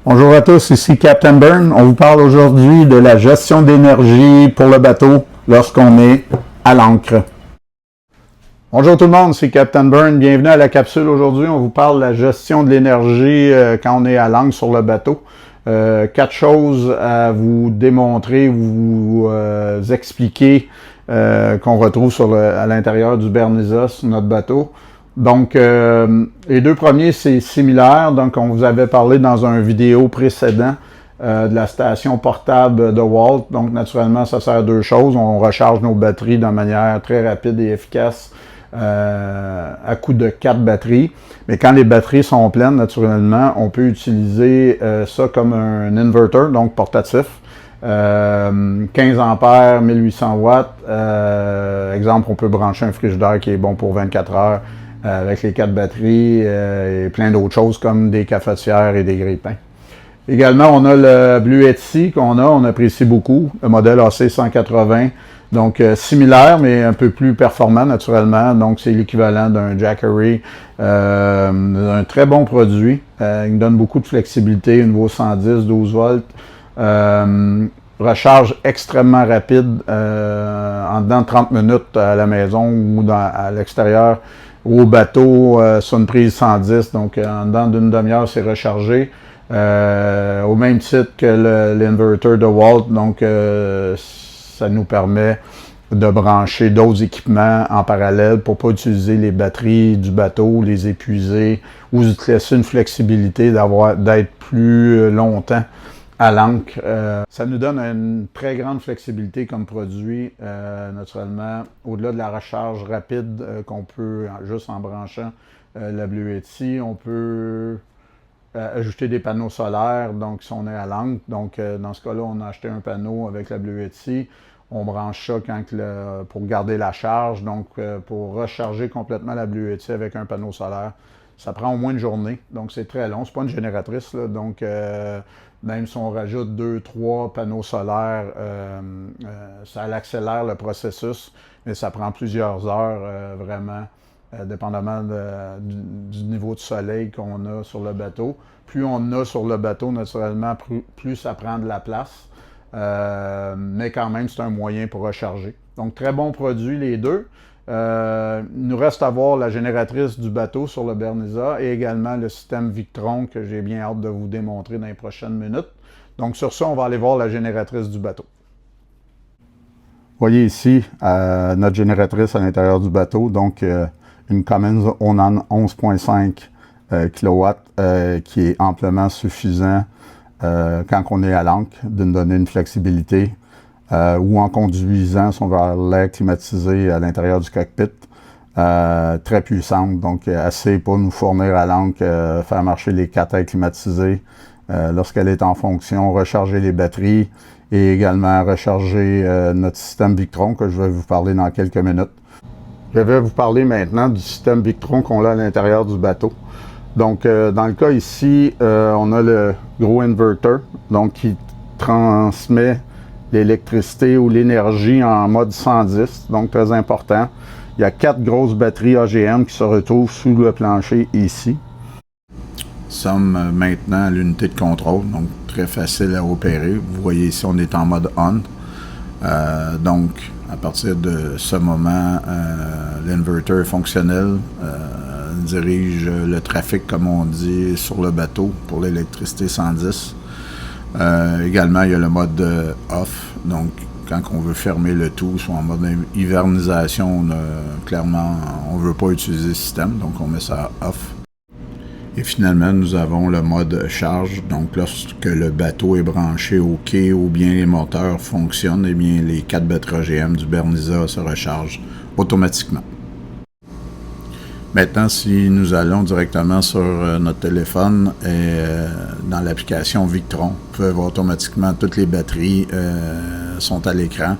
Bonjour à tous, ici Captain Burn. On vous parle aujourd'hui de la gestion d'énergie pour le bateau lorsqu'on est à l'ancre. Bonjour tout le monde, c'est Captain Burn. Bienvenue à la capsule. Aujourd'hui, on vous parle de la gestion de l'énergie quand on est à l'ancre sur le bateau. 4 choses à vous démontrer, vous expliquer qu'on retrouve à l'intérieur du Bernisa sur notre bateau. Donc, les deux premiers, c'est similaire. Donc, on vous avait parlé dans une vidéo précédent de la station portable de Walt. Donc, naturellement, ça sert à deux choses. On recharge nos batteries de manière très rapide et efficace à coup de 4 batteries. Mais quand les batteries sont pleines, naturellement, on peut utiliser ça comme un inverter, donc portatif. 15 ampères, 1800 watts. Exemple, on peut brancher un frigidaire qui est bon pour 24 heures avec les 4 batteries et plein d'autres choses comme des cafetières et des grille-pains. Également, on a le Blue Yeti on apprécie beaucoup, le modèle AC180. Donc, similaire, mais un peu plus performant, naturellement. Donc, c'est l'équivalent d'un Jackery. Un très bon produit. Il donne beaucoup de flexibilité, au niveau 110, 12 volts. Recharge extrêmement rapide, en dedans de 30 minutes à la maison ou à l'extérieur, au bateau, sur une prise 110. Donc, en dedans d'une demi-heure, c'est rechargé. Au même titre que l'inverter de Walt. Donc, ça nous permet de brancher d'autres équipements en parallèle pour ne pas utiliser les batteries du bateau, les épuiser, ou laisser une flexibilité d'être plus longtemps à l'ancre. Ça nous donne une très grande flexibilité comme produit, naturellement, au-delà de la recharge rapide qu'on peut, juste en branchant la Blue Yeti, on peut ajouter des panneaux solaires, donc si on est à l'ancre. Donc, dans ce cas-là, on a acheté un panneau avec la Blue Yeti. On branche ça pour garder la charge. Donc, pour recharger complètement la Blue Yeti avec un panneau solaire, ça prend au moins une journée. Donc, c'est très long. C'est pas une génératrice, là. Donc, même si on rajoute 2-3 panneaux solaires, ça accélère le processus, mais ça prend plusieurs heures, vraiment. Dépendamment du niveau de soleil qu'on a sur le bateau. Plus on a sur le bateau, naturellement, plus ça prend de la place. Mais quand même, c'est un moyen pour recharger. Donc, très bon produit, les deux. Il nous reste à voir la génératrice du bateau sur le Bernisa et également le système Victron que j'ai bien hâte de vous démontrer dans les prochaines minutes. Donc, sur ça, on va aller voir la génératrice du bateau. Vous voyez ici notre génératrice à l'intérieur du bateau. Donc, une Cummins Onan 11.5 kW qui est amplement suffisant quand on est à l'ancre de nous donner une flexibilité ou en conduisant si on veut l'air climatisé à l'intérieur du cockpit. Très puissante, donc assez pour nous fournir à l'ancre, faire marcher les 4 airs climatisés lorsqu'elle est en fonction, recharger les batteries et également recharger notre système Victron que je vais vous parler dans quelques minutes. Je vais vous parler maintenant du système Victron qu'on a à l'intérieur du bateau. Donc, dans le cas ici, on a le gros inverter, donc qui transmet l'électricité ou l'énergie en mode 110, donc très important. Il y a 4 grosses batteries AGM qui se retrouvent sous le plancher ici. Nous sommes maintenant à l'unité de contrôle, donc très facile à opérer. Vous voyez ici, on est en mode on. Donc, à partir de ce moment, l'inverter est fonctionnel, dirige le trafic, comme on dit, sur le bateau pour l'électricité 110. Également, il y a le mode off, donc quand on veut fermer le tout, soit en mode hivernisation, clairement, on ne veut pas utiliser le système, donc on met ça off. Et finalement, nous avons le mode charge. Donc, lorsque le bateau est branché au quai ou bien les moteurs fonctionnent, eh bien, les 4 batteries AGM du Bernisa se rechargent automatiquement. Maintenant, si nous allons directement sur notre téléphone et dans l'application Victron, vous pouvez voir automatiquement toutes les batteries sont à l'écran.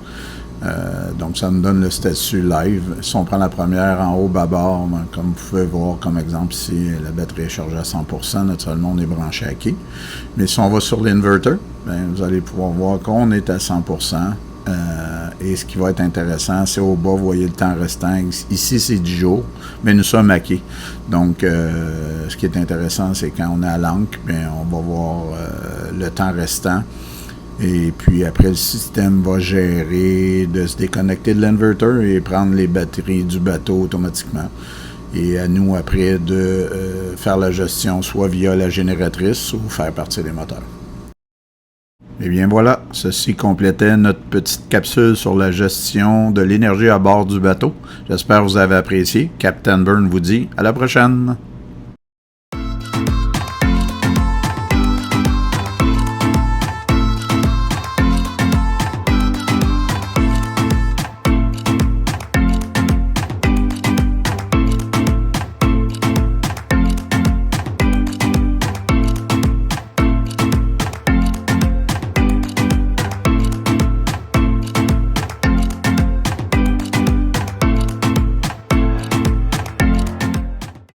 Donc, ça nous donne le statut live. Si on prend la première en haut bas-bord, comme vous pouvez voir, comme exemple ici, la batterie est chargée à 100%, naturellement, on est branché à quai. Mais si on va sur l'inverter, vous allez pouvoir voir qu'on est à 100%. Et ce qui va être intéressant, c'est au bas, vous voyez le temps restant. Ici, c'est 10 jours, mais nous sommes à quai. Donc, ce qui est intéressant, c'est quand on est à l'ancre, on va voir le temps restant. Et puis après, le système va gérer de se déconnecter de l'inverter et prendre les batteries du bateau automatiquement. Et à nous, après, de faire la gestion soit via la génératrice ou faire partir les moteurs. Et bien voilà, ceci complétait notre petite capsule sur la gestion de l'énergie à bord du bateau. J'espère que vous avez apprécié. Captain Burn vous dit à la prochaine!